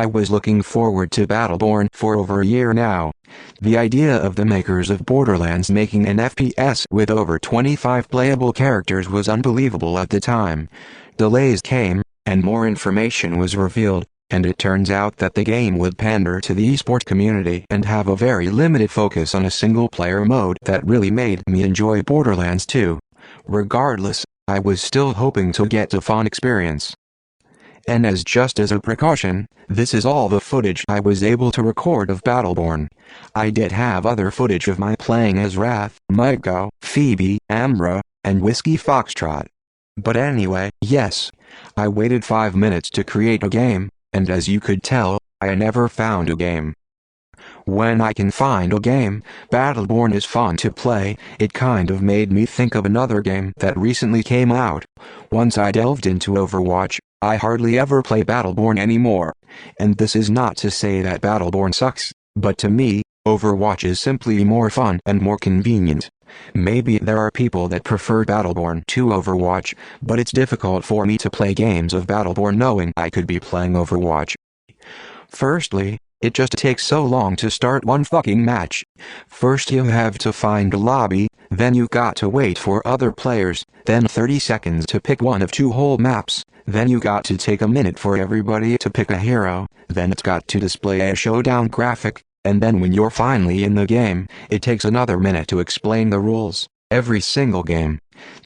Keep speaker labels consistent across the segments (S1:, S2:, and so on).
S1: I was looking forward to Battleborn for over a year now. The idea of the makers of Borderlands making an FPS with over 25 playable characters was unbelievable at the time. Delays came, and more information was revealed, and it turns out that the game would pander to the esports community and have a very limited focus on a single-player mode that really made me enjoy Borderlands 2. Regardless, I was still hoping to get a fun experience. And just as a precaution, this is all the footage I was able to record of Battleborn. I did have other footage of my playing as Wrath, Maiko, Phoebe, Ambra, and Whiskey Foxtrot. But anyway, yes, I waited 5 minutes to create a game, and as you could tell, I never found a game. When I can find a game, Battleborn is fun to play. It kind of made me think of another game that recently came out. Once I delved into Overwatch, I hardly ever play Battleborn anymore. And this is not to say that Battleborn sucks, but to me, Overwatch is simply more fun and more convenient. Maybe there are people that prefer Battleborn to Overwatch, but it's difficult for me to play games of Battleborn knowing I could be playing Overwatch. Firstly, it just takes so long to start one fucking match. First you have to find a lobby, then you got to wait for other players, then 30 seconds to pick one of 2 whole maps, then you got to take a minute for everybody to pick a hero, then it's got to display a showdown graphic, and then when you're finally in the game, it takes another minute to explain the rules. Every single game.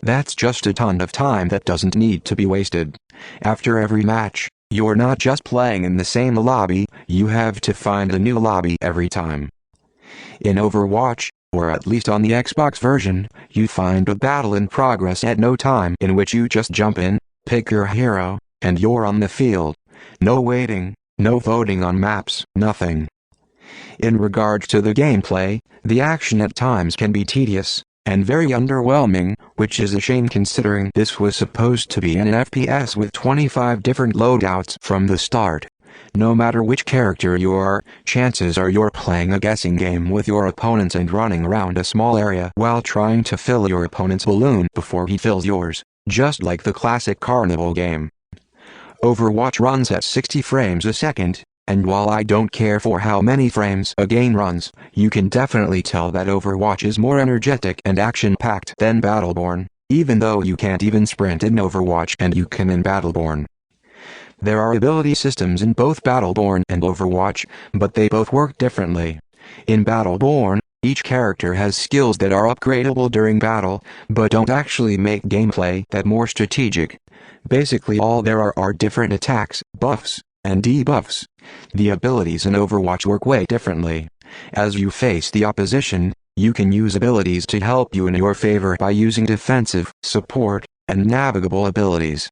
S1: That's just a ton of time that doesn't need to be wasted. After every match, you're not just playing in the same lobby, you have to find a new lobby every time. In Overwatch, or at least on the Xbox version, you find a battle in progress at no time in which you just jump in, pick your hero, and you're on the field. No waiting, no voting on maps, nothing. In regards to the gameplay, the action at times can be tedious, and very underwhelming, which is a shame considering this was supposed to be an FPS with 25 different loadouts from the start. No matter which character you are, chances are you're playing a guessing game with your opponents and running around a small area while trying to fill your opponent's balloon before he fills yours, just like the classic carnival game. Overwatch runs at 60 frames a second, and while I don't care for how many frames a game runs, you can definitely tell that Overwatch is more energetic and action-packed than Battleborn, even though you can't even sprint in Overwatch and you can in Battleborn. There are ability systems in both Battleborn and Overwatch, but they both work differently. In Battleborn, each character has skills that are upgradable during battle, but don't actually make gameplay that more strategic. Basically all there are different attacks, buffs, and debuffs. The abilities in Overwatch work way differently. As you face the opposition, you can use abilities to help you in your favor by using defensive, support, and navigable abilities.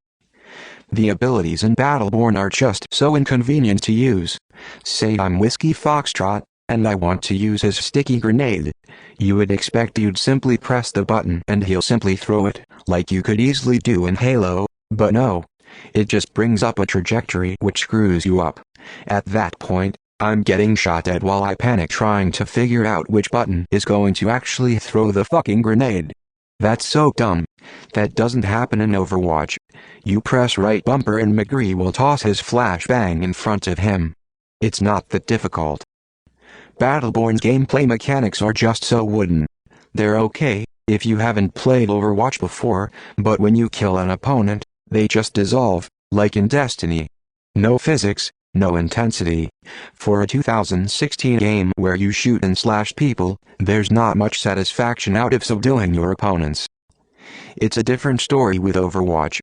S1: The abilities in Battleborn are just so inconvenient to use. Say I'm Whiskey Foxtrot, and I want to use his sticky grenade. You would expect you'd simply press the button and he'll simply throw it, like you could easily do in Halo, but no. It just brings up a trajectory which screws you up. At that point, I'm getting shot at while I panic trying to figure out which button is going to actually throw the fucking grenade. That's so dumb. That doesn't happen in Overwatch. You press right bumper and McGree will toss his flashbang in front of him. It's not that difficult. Battleborn's gameplay mechanics are just so wooden. They're okay if you haven't played Overwatch before, but when you kill an opponent, they just dissolve, like in Destiny. No physics, no intensity. For a 2016 game where you shoot and slash people, there's not much satisfaction out of subduing your opponents. It's a different story with Overwatch.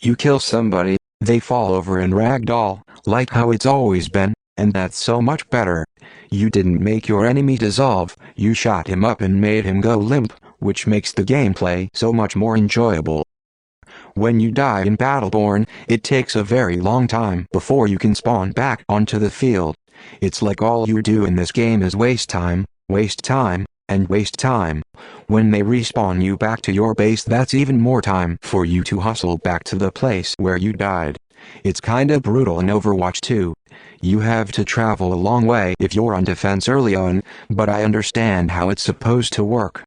S1: You kill somebody, they fall over and ragdoll, like how it's always been, and that's so much better. You didn't make your enemy dissolve, you shot him up and made him go limp, which makes the gameplay so much more enjoyable. When you die in Battleborn, it takes a very long time before you can spawn back onto the field. It's like all you do in this game is waste time, and waste time. When they respawn you back to your base, that's even more time for you to hustle back to the place where you died. It's kinda brutal in Overwatch 2. You have to travel a long way if you're on defense early on, but I understand how it's supposed to work.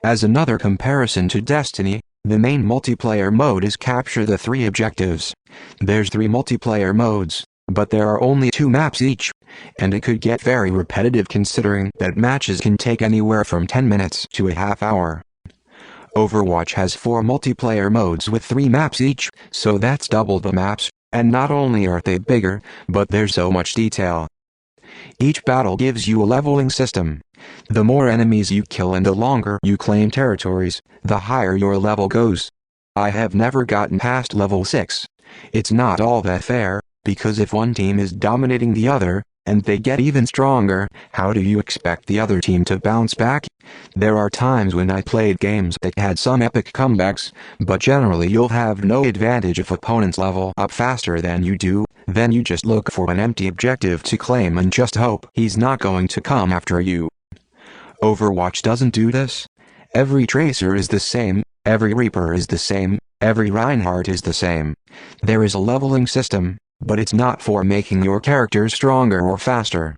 S1: As another comparison to Destiny, the main multiplayer mode is capture the 3 objectives. There's 3 multiplayer modes, but there are only 2 maps each, and it could get very repetitive considering that matches can take anywhere from 10 minutes to a half hour. Overwatch has 4 multiplayer modes with 3 maps each, so that's double the maps, and not only are they bigger, but there's so much detail. Each battle gives you a leveling system. The more enemies you kill and the longer you claim territories, the higher your level goes. I have never gotten past level 6. It's not all that fair, because if one team is dominating the other, and they get even stronger, how do you expect the other team to bounce back? There are times when I played games that had some epic comebacks, but generally you'll have no advantage if opponents level up faster than you do, then you just look for an empty objective to claim and just hope he's not going to come after you. Overwatch doesn't do this. Every Tracer is the same, every Reaper is the same, every Reinhardt is the same. There is a leveling system, but it's not for making your characters stronger or faster.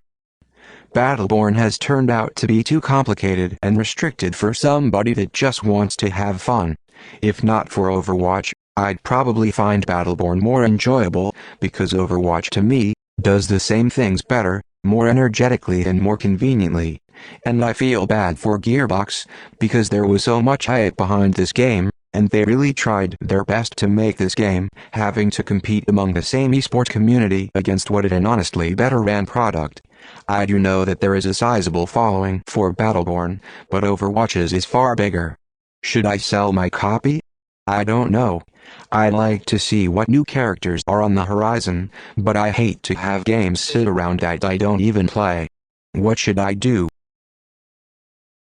S1: Battleborn has turned out to be too complicated and restricted for somebody that just wants to have fun. If not for Overwatch, I'd probably find Battleborn more enjoyable, because Overwatch to me does the same things better, more energetically and more conveniently. And I feel bad for Gearbox, because there was so much hype behind this game, and they really tried their best to make this game, having to compete among the same esports community against what is an honestly better ran product. I do know that there is a sizable following for Battleborn, but Overwatch's is far bigger. Should I sell my copy? I don't know. I'd like to see what new characters are on the horizon, but I hate to have games sit around that I don't even play. What should I do?